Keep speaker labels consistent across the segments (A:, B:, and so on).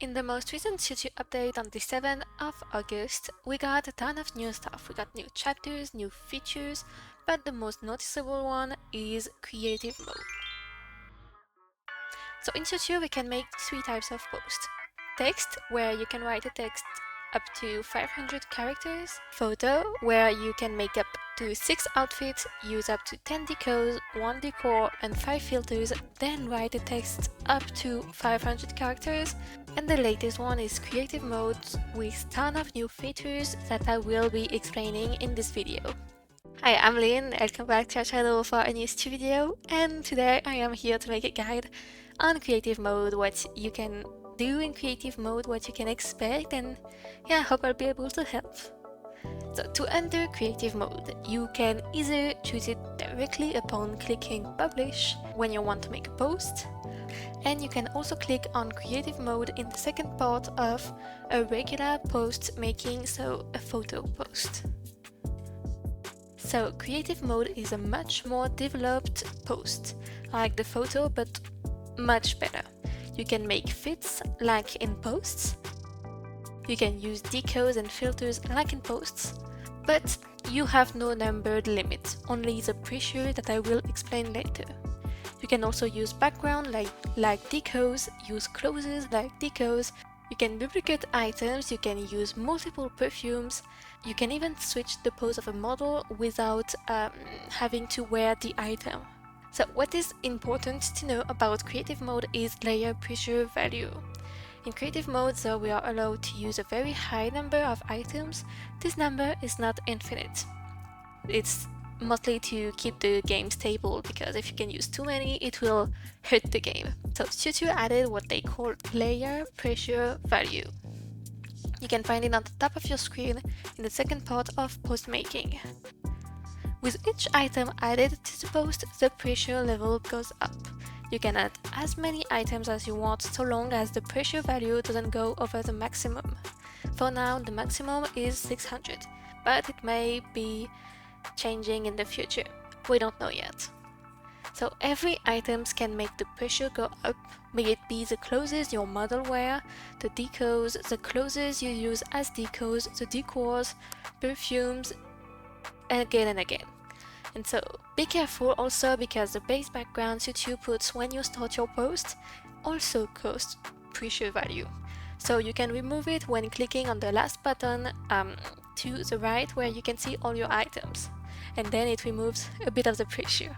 A: In the most recent SuitU update on the 7th of August, we got a ton of new stuff. We got new chapters, new features, but the most noticeable one is creative mode. So in SuitU we can make three types of posts. Text, where you can write a text up to 500 characters. Photo, where you can make up to 6 outfits, use up to 10 decos, 1 decor and 5 filters, then write a text up to 500 characters. And the latest one is creative mode with ton of new features that I will be explaining in this video. Hi, I'm Lynn, welcome back to our channel for a new SuitU video, and today I am here to make a guide on creative mode, what you can do in creative mode, what you can expect, and yeah, I hope I'll be able to help. So to enter creative mode, you can either choose it directly upon clicking publish when you want to make a post, and you can also click on creative mode in the second part of a regular post making, so a photo post. So creative mode is a much more developed post, like the photo, but much better. You can make fits like in posts, you can use decos and filters like in posts, but you have no numbered limit, only the pressure that I will explain later. You can also use background like decos, use closes like decos, you can duplicate items, you can use multiple perfumes, you can even switch the pose of a model without having to wear the item. So what is important to know about creative mode is layer pressure value. In creative mode, though we are allowed to use a very high number of items, this number is not infinite. It's mostly to keep the game stable, because if you can use too many, it will hurt the game. So SuitU added what they call layer pressure value. You can find it on the top of your screen in the second part of post making. With each item added to the post, the pressure level goes up. You can add as many items as you want, so long as the pressure value doesn't go over the maximum. For now, the maximum is 600, but it may be changing in the future. We don't know yet. So every item can make the pressure go up, may it be the clothes your model wear, the decos, the clothes you use as decos, the decors, perfumes, again and again. And so be careful also, because the base background SuitU puts when you start your post also costs pressure value. So you can remove it when clicking on the last button to the right, where you can see all your items, and then it removes a bit of the pressure.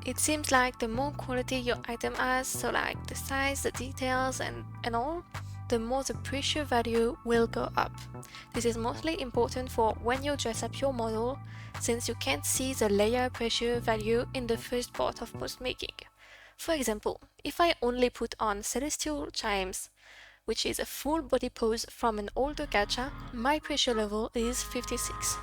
A: It seems like the more quality your item has, so like the size, the details and all, the more the pressure value will go up. This is mostly important for when you dress up your model, since you can't see the layer pressure value in the first part of post making. For example, if I only put on Celestial Chimes, which is a full body pose from an older gacha, my pressure level is 56.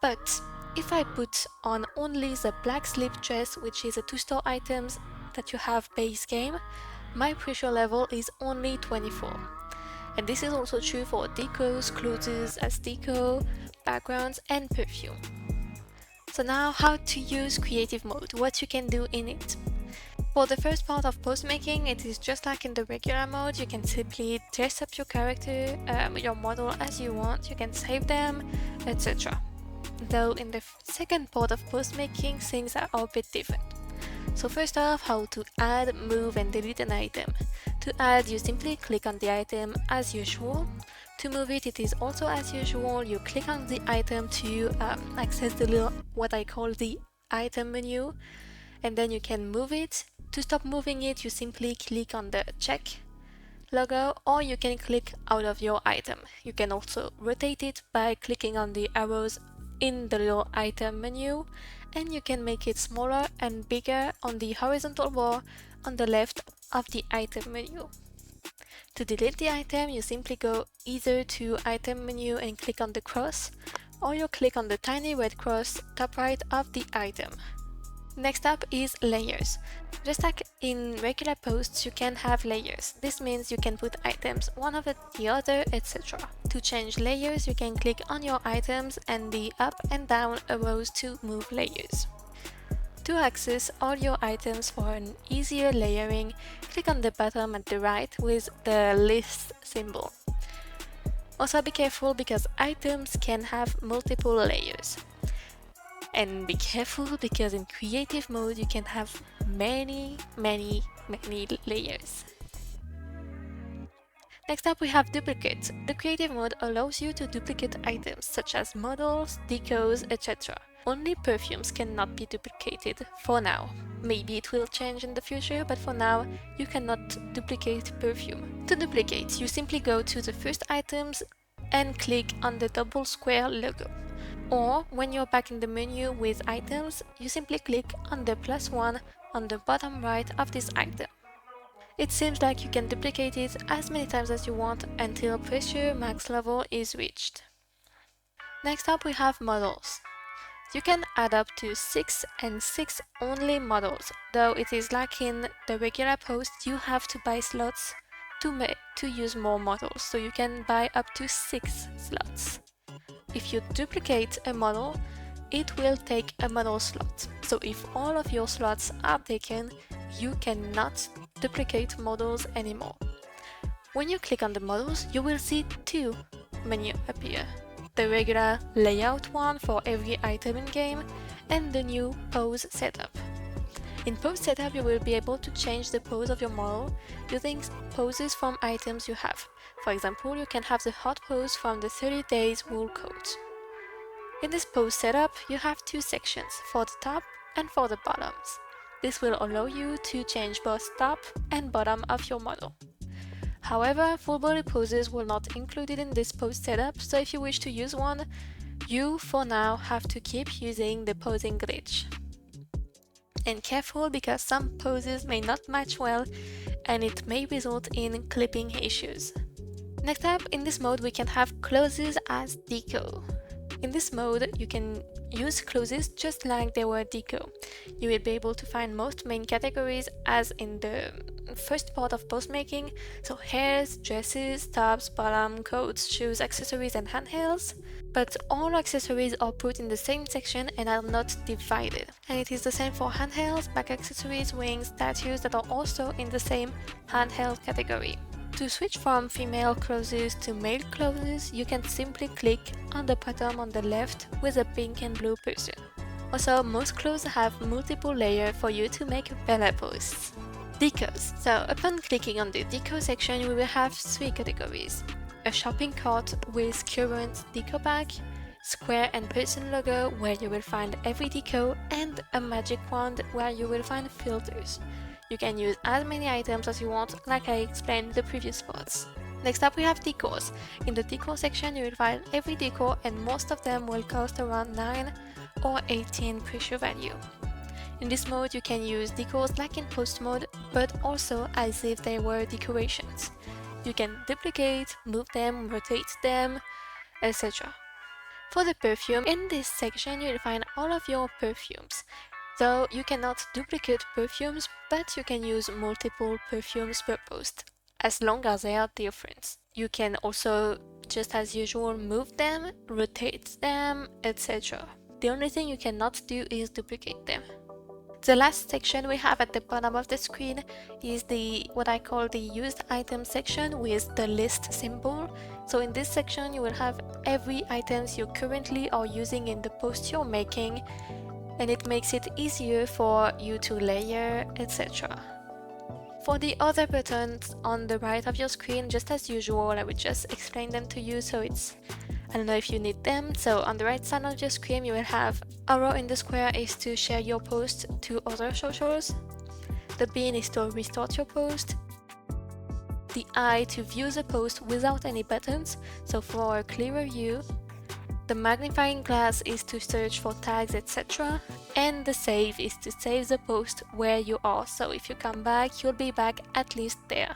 A: But if I put on only the black slip dress, which is a 2-star item that you have base game, my pressure level is only 24. And this is also true for decos, clothes as deco, backgrounds and perfume. So now, how to use creative mode, what you can do in it. For the first part of post making, it is just like in the regular mode. You can simply dress up your character, your model as you want, you can save them, etc. Though in the second part of post making, things are a bit different. So first off, how to add, move and delete an item. To add, you simply click on the item as usual. To move it, it is also as usual. You click on the item to access the little, what I call the item menu, and then you can move it. To stop moving it, you simply click on the check logo, or you can click out of your item. You can also rotate it by clicking on the arrows in the little item menu, and you can make it smaller and bigger on the horizontal bar on the left of the item menu. To delete the item, you simply go either to item menu and click on the cross, or you click on the tiny red cross top right of the item. Next up is layers. Just like in regular posts, you can have layers. This means you can put items one over the other, etc. To change layers, you can click on your items and the up and down arrows to move layers. To access all your items for an easier layering, click on the bottom at the right with the list symbol. Also be careful because items can have multiple layers. And be careful because in creative mode you can have many layers. Next up we have duplicate. The creative mode allows you to duplicate items such as models, decos, etc. Only perfumes cannot be duplicated for now. Maybe it will change in the future, but for now you cannot duplicate perfume. To duplicate, you simply go to the first items and click on the double square logo. Or when you're back in the menu with items, you simply click on the +1 on the bottom right of this item. It seems like you can duplicate it as many times as you want until pressure max level is reached. Next up we have models. You can add up to 6 and 6 only models, though it is like in the regular post you have to buy slots to use more models, so you can buy up to 6 slots. If you duplicate a model, it will take a model slot. So if all of your slots are taken, you cannot duplicate models anymore. When you click on the models, you will see 2 menus appear. The regular layout one for every item in game and the new pose setup. In pose setup, you will be able to change the pose of your model using poses from items you have. For example, you can have the hot pose from the 30 days wool coat. In this pose setup, you have 2 sections, for the top and for the bottoms. This will allow you to change both top and bottom of your model. However, full body poses were not included in this pose setup, so if you wish to use one, you for now have to keep using the posing glitch. And careful because some poses may not match well and it may result in clipping issues. Next up, in this mode we can have clothes as deco. In this mode, you can use clothes just like they were deco. You will be able to find most main categories as in the first part of post making, so hairs, dresses, tops, bottom, coats, shoes, accessories and handhelds. But all accessories are put in the same section and are not divided. And it is the same for handhelds, back accessories, wings, statues that are also in the same handheld category. To switch from female clothes to male clothes, you can simply click on the bottom on the left with a pink and blue person. Also, most clothes have multiple layers for you to make better posts. Decos. So, upon clicking on the deco section, we will have 3 categories. A shopping cart with current deco bag, square and person logo where you will find every deco, and a magic wand where you will find filters. You can use as many items as you want, like I explained in the previous parts. Next up we have decors. In the decor section you will find every decor and most of them will cost around 9 or 18 pressure value. In this mode you can use decors like in post mode, but also as if they were decorations. You can duplicate, move them, rotate them, etc. For the perfume, in this section you will find all of your perfumes. Though you cannot duplicate perfumes, but you can use multiple perfumes per post, as long as they are different. You can also, just as usual, move them, rotate them, etc. The only thing you cannot do is duplicate them. The last section we have at the bottom of the screen is what I call the used item section with the list symbol. So in this section you will have every items you currently are using in the post you're making, and it makes it easier for you to layer, etc. For the other buttons on the right of your screen, just as usual, I would just explain them to you, so I don't know if you need them. So on the right side of your screen you will have arrow in the square is to share your post to other socials, the bean is to restart your post, the eye to view the post without any buttons, so for a clearer view, the magnifying glass is to search for tags, etc. And the save is to save the post where you are, so if you come back, you'll be back at least there.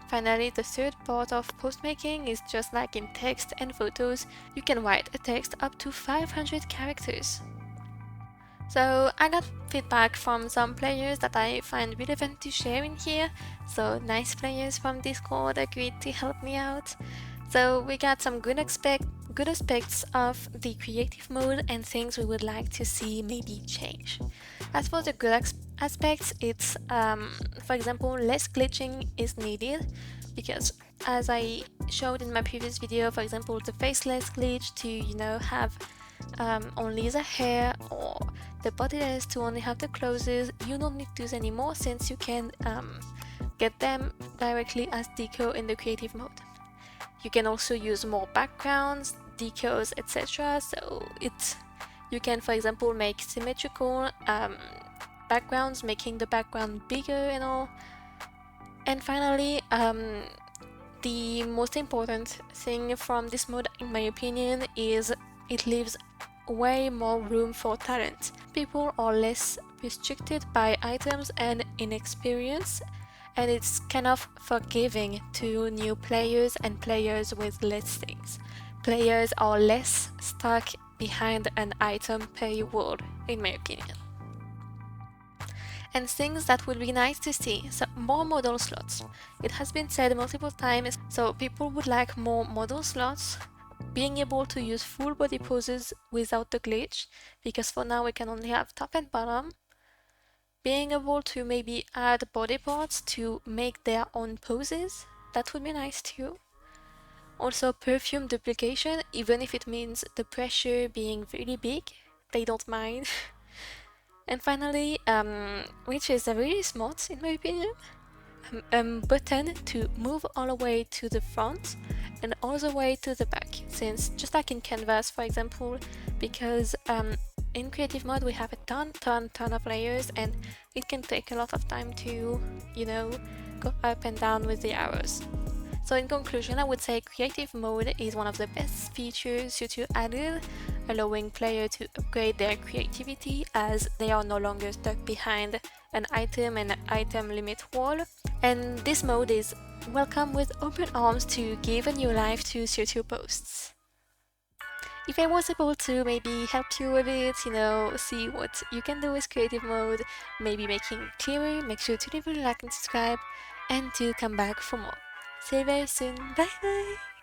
A: Finally, the third part of post making is just like in text and photos, you can write a text up to 500 characters. So I got feedback from some players that I find relevant to share in here, so nice players from Discord agreed to help me out. So we got some good good aspects of the creative mode and things we would like to see maybe change. As for the good aspects, it's for example, less glitching is needed because, as I showed in my previous video, for example, the faceless glitch to, you know, have only the hair, or the body layers to only have the clothes, you don't need those anymore since you can get them directly as deco in the creative mode. You can also use more backgrounds, decos, etc. So you can, for example, make symmetrical backgrounds, making the background bigger and all. And finally, the most important thing from this mode, in my opinion, is it leaves way more room for talent. People are less restricted by items and inexperience, and it's kind of forgiving to new players and players with less things. Players are less stuck behind an item per world, in my opinion. And things that would be nice to see, so more model slots. It has been said multiple times, so people would like more model slots, being able to use full body poses without the glitch, because for now we can only have top and bottom. Being able to maybe add body parts to make their own poses, that would be nice too. Also perfume duplication, even if it means the pressure being really big, they don't mind. And finally, which is really smart in my opinion, button to move all the way to the front and all the way to the back, since just like in Canvas for example, because in creative mode we have a ton of layers and it can take a lot of time to, you know, go up and down with the arrows. So in conclusion, I would say creative mode is one of the best features SuitU added, allowing players to upgrade their creativity as they are no longer stuck behind an item and item limit wall. And this mode is welcome with open arms to give a new life to SuitU posts. If I was able to maybe help you with it, you know, see what you can do with creative mode, maybe making it clearer, make sure to leave a like and subscribe, and to come back for more. See you very soon. Bye bye!